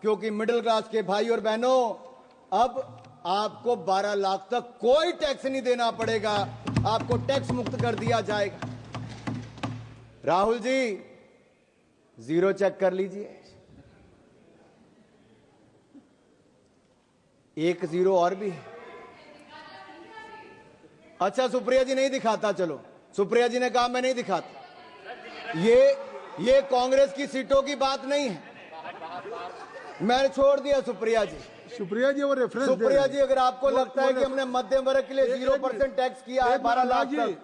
क्योंकि middle class के भाई और बहनों, अब आपको 12 लाख तक कोई टैक्स नहीं देना पड़ेगा, आपको टैक्स मुक्त कर दिया जाएगा। राहुल जी, जीरो चेक कर लीजिए, एक जीरो और भी है। अच्छा, सुप्रिया जी नहीं दिखाता, चलो सुप्रिया जी ने कहा मैं नहीं दिखाता। ये कांग्रेस की सीटों की बात नहीं है, मैंने छोड़ दिया सुप्रिया जी। सुप्रिया जी वो रेफरेंस सुप्रिया जी, अगर आपको लगता है कि हमने मध्यम वर्ग के लिए 0% टैक्स किया है 12 लाख तक,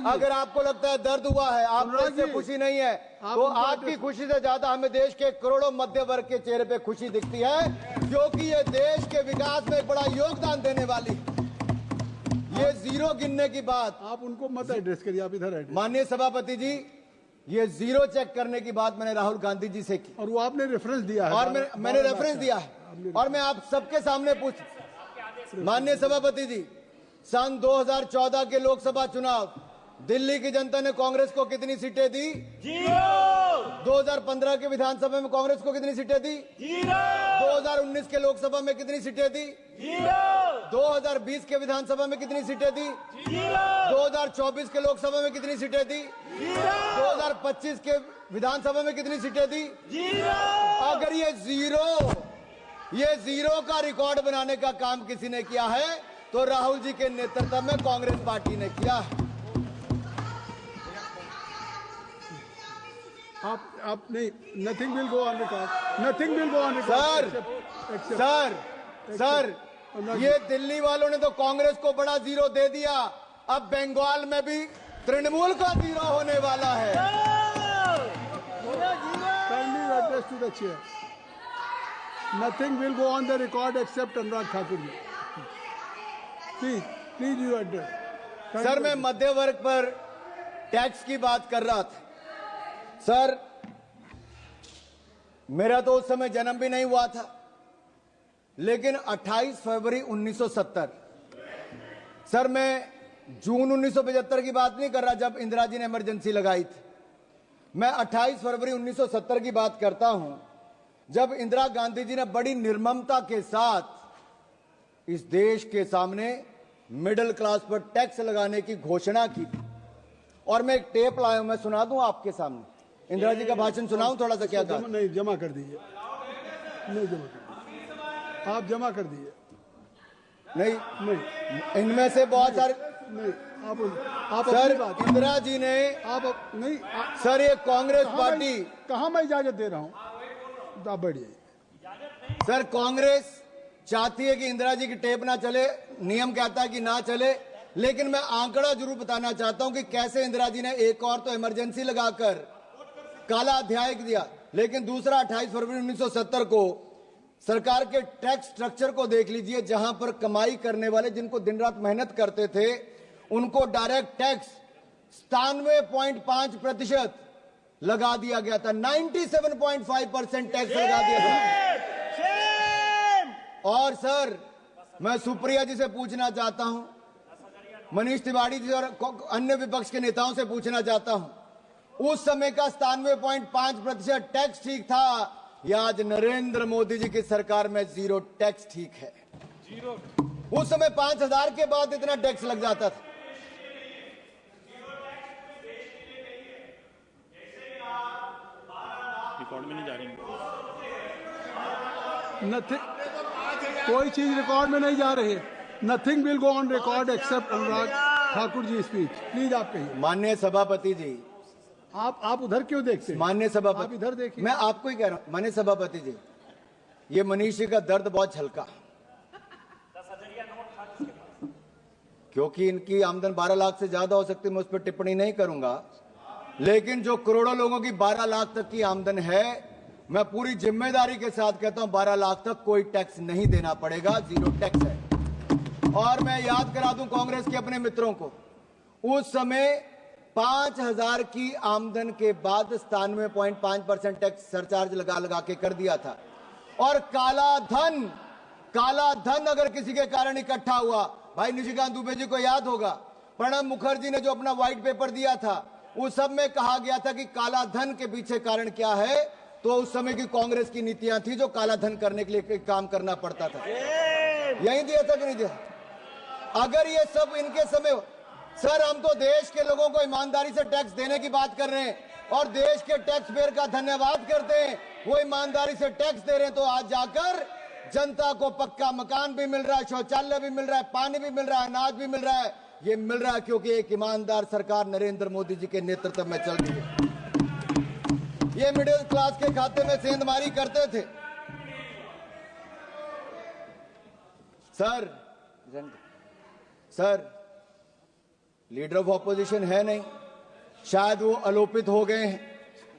अगर आपको लगता है दर्द हुआ है, आपको इससे खुशी नहीं है, तो आपकी खुशी से ज्यादा हमें देश के करोड़ों मध्य वर्ग के चेहरे पे खुशी दिखती है, क्योंकि ये देश के विकास में एक बड़ा योगदान देने वाली। ये जीरो गिनने की बात आप उनको मत एड्रेस करिए, आप इधर एड्रेस। माननीय सभापति जी, ये जीरो चेक करने की बात मैंने राहुल गांधी जी से की, और वो आपने रेफरेंस दिया है, और मैंने रेफरेंस दिया है, और मैं आप सबके सामने पूछ, माननीय सभापति जी, सन 2014 के लोकसभा चुनाव दिल्ली की जनता ने कांग्रेस को कितनी सीटें दी? 2015 के विधानसभा में कांग्रेस को कितनी सीटें दी? 2019 के लोकसभा में कितनी सीटें दी? 2020 के विधानसभा में कितनी सीटें दी? 2024 के लोकसभा में कितनी सीटें दी? 2025 के विधानसभा में कितनी सीटें दी? अगर ये जीरो का रिकॉर्ड बनाने का काम किसी ने किया है तो राहुल जी के नेतृत्व में कांग्रेस पार्टी ने किया है। आप नहीं, nothing will go on record, nothing will go on record. Sir, ये दिल्ली वालों ने तो कांग्रेस को बड़ा जीरो दे दिया, अब बंगाल में भी तृणमूल का जीरो होने वाला है। Kindly address to the chair, nothing will go on the record except Anurag Thakur ji. Please you address. Sir, मैं मध्य वर्ग पर टैक्स की बात कर रहा था। सर, मेरा तो उस समय जन्म भी नहीं हुआ था, लेकिन 28 फरवरी 1970, सर मैं जून 1975 की बात नहीं कर रहा जब इंदिरा जी ने इमरजेंसी लगाई थी, मैं 28 फरवरी 1970 की बात करता हूं, जब इंदिरा गांधी जी ने बड़ी निर्ममता के साथ इस देश के सामने मिडिल क्लास पर टैक्स लगाने की घोषणा की थी। और मैं एक टेप लाया हूं, मैं सुना दूं आपके सामने, इंदिरा जी का भाषण सुनाऊं थोड़ा सा? क्या था? नहीं, जमा कर दीजिए, नहीं जमा कर, आप जमा कर दीजिए। नहीं, इनमें से बहुत सारे नहीं, आप सर, इंदिरा जी ने नहीं सर, ये कांग्रेस पार्टी, कहां मैं इजाजत दे रहा हूं, आप बढ़िए। सर, कांग्रेस चाहती है कि इंदिरा जी की टेप ना चले, नियम कहता है कि ना चले, लेकिन मैं आंकड़ा जरूर बताना चाहता हूं कि कैसे इंदिरा जी ने एक और तो इमरजेंसी लगाकर काला अध्याय दिया, लेकिन दूसरा 28 फरवरी 1970 को सरकार के टैक्स स्ट्रक्चर को देख लीजिए, जहां पर कमाई करने वाले जिनको दिन रात मेहनत करते थे उनको डायरेक्ट टैक्स 97.5% लगा दिया गया था, 97.5% टैक्स लगा दिया था। और सर, मैं सुप्रिया जी से पूछना चाहता हूं, मनीष तिवारी जी और अन्य विपक्ष के नेताओं से पूछना चाहता हूं, उस समय का 97.5% टैक्स ठीक था या आज नरेंद्र मोदी जी की सरकार में जीरो टैक्स ठीक है? उस समय 5000 के बाद इतना टैक्स लग जाता था। रिकॉर्ड में नहीं जा रही, कोई चीज रिकॉर्ड में नहीं जा रही है। Nothing will go on record except Anurag Thakur ji speech. Please आप कहिए। माननीय सभापति जी, आप उधर क्यों देखते हैं? माननीय सभापति, आप इधर देखिए। मैं आपको ही कह रहा हूं, माननीय सभापति जी, ये मनीष जी का दर्द बहुत झलका, क्योंकि इनकी आमदन 12 लाख से ज्यादा हो सकती है, मैं उस पर टिप्पणी नहीं करूंगा, लेकिन जो करोड़ों लोगों की 12 लाख तक की आमदन है, मैं पूरी जिम्मेदारी के साथ कहता हूं 12 लाख तक कोई टैक्स नहीं देना पड़ेगा, जीरो टैक्स है। और मैं याद करा दूं कांग्रेस के अपने मित्रों को, उस समय 5000 की आमदन के बाद 97.5% टैक्स सरचार्ज लगा के कर दिया था। और काला धन अगर किसी के कारण इकट्ठा हुआ, भाई निशिकांत दुबे जी को याद होगा, प्रणब मुखर्जी ने जो अपना व्हाइट पेपर दिया था, उस सब में कहा गया था कि काला धन के पीछे कारण क्या है, तो उस समय की कांग्रेस की नीतियां थी जो काला धन करने के लिए काम करना पड़ता था। यही दिया था कि नहीं दिया? अगर ये सब इनके समय, सर हम तो देश के लोगों को ईमानदारी से टैक्स देने की बात कर रहे हैं और देश के टैक्स पेयर का धन्यवाद करते हैं, वो ईमानदारी से टैक्स दे रहे हैं, तो आज जाकर जनता को पक्का मकान भी मिल रहा है, शौचालय भी मिल रहा है, पानी भी मिल रहा है, अनाज भी मिल रहा है। ये मिल रहा है क्योंकि एक ईमानदार सरकार नरेंद्र मोदी जी के नेतृत्व में चल रही है। ये मिडिल क्लास के खाते में सेंधमारी करते थे। सर लीडर ऑफ ऑपोजिशन है नहीं, शायद वो आलोपित हो गए हैं,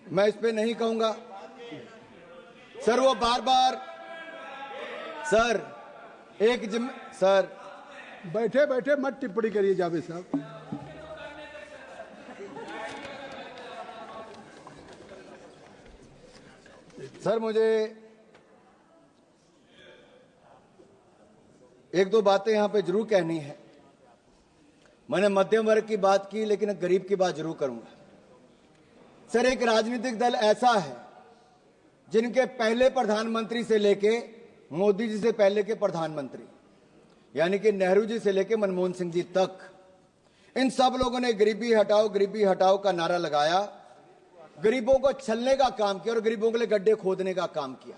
मैं इस पे नहीं कहूंगा। सर वो बार बार सर बैठे बैठे मत टिप्पणी करिए जावेद साहब। सर मुझे एक दो बातें यहां पे जरूर कहनी है। मैंने मध्यम वर्ग की बात की, लेकिन गरीब की बात जरूर करूंगा। सर एक राजनीतिक दल ऐसा है जिनके पहले प्रधानमंत्री से लेके मोदी जी से पहले के प्रधानमंत्री, यानी कि नेहरू जी से लेके मनमोहन सिंह जी तक, इन सब लोगों ने गरीबी हटाओ का नारा लगाया, गरीबों को छलने का काम किया और गरीबों के लिए गड्ढे खोदने का काम किया।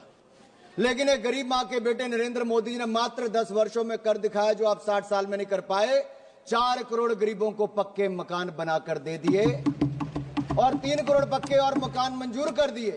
लेकिन एक गरीब मां के बेटे नरेंद्र मोदी जी ने मात्र 10 वर्षों में कर दिखाया जो आप 60 साल में नहीं कर पाए। 4 करोड़ गरीबों को पक्के मकान बनाकर दे दिए और 3 करोड़ पक्के और मकान मंजूर कर दिए।